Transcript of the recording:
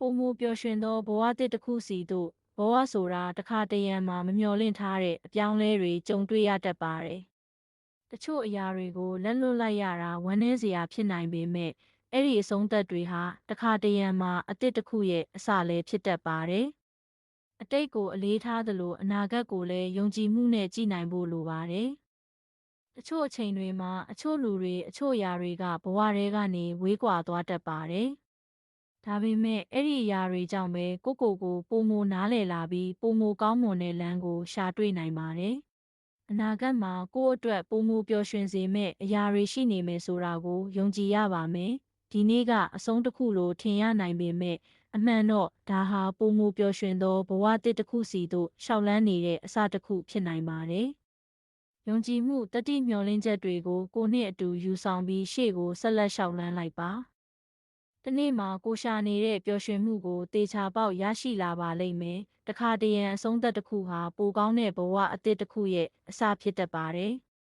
ပိုမိုပျော်ရွှင်သောဘဝတစ်တစ်ခုစီသို့ဘဝဆိုတာတစ်ခါတရံမှာမမျှော်လင့်ထားတဲ့အပြောင်းအလဲတွေကြုံတွေ့ရတတ်ပါတယ်။တချို့အရာတွေကိုလက်လွတ်လိုက်ရတာဝမ်းနည်းစရာဖြစ်နိုင်ပေမဲ့အဲ့ဒီအဆုံးသက်တွေဟာတစ်ခါတရံမှာအသစ်တစ်ခုရဲ့အစလည်းဖြစ်တတ်ပါတယ်။အတိတ်ကိုအလေးထားသလိုအနာဂတ်ကိုလည်းယုံကြည်မှုနဲ့ကြည့်နိုင်ဖို့လိုပါတယ်။တချို့အချိန်တွေမှာအချို့လူတွေအချို့အရာတွေကဘဝထဲကနေဝေးကွာသွားတတ်ပါတယ်။ဒါပေမဲ့အဲ့ဒီအရာတွေကြောင့်ပဲကိုပိုမိုနားလည်လာပြီးပိုမိုကောင်းမွန်တဲ့လမ်းကိုရှာတွေ့နိုင်ပါတယ်။အနာဂတ်မှာကိုယ့်အတွက်ပိုမိုပျော်ရွှင်စေမယ့်အရာတွေရှိနေမယ်ဆိုတာကိုယုံကြည်ရပါမယ်။ဒီနေ့ကအဆုံးတစ်ခုလိုထင်ရနိုင်ပေမဲ့အမှန်တော့ဒါဟာပိုမိုပျော်ရွှင်သောဘဝတစ်တစ်ခုစီသို့ရှောက်လန်းနေတဲ့အစတစ်ခုဖြစ်နိုင်ပါတယ်။ယုံကြည်မှုတတိမျှော်လင့်ချက်တွေကိုကိုယ်နဲ့အတူယူဆောင်ပြီးရှေ့ကိုဆက်လက်ရှောက်လန်းလိုက်ပါ။တနေ့မှာကိုရှာနေတဲ့ပျော်ရွှင်မှုကိုတေချာပေါက်ရရှိလာပါလိမ့်မယ်။တခါတရံအဆုံးသက်တစ်ခုဟာပိုကောင်းတဲ့ဘဝအသစ်တစ်ခုရဲ့အစဖြစ်တတ်ပါတယ်။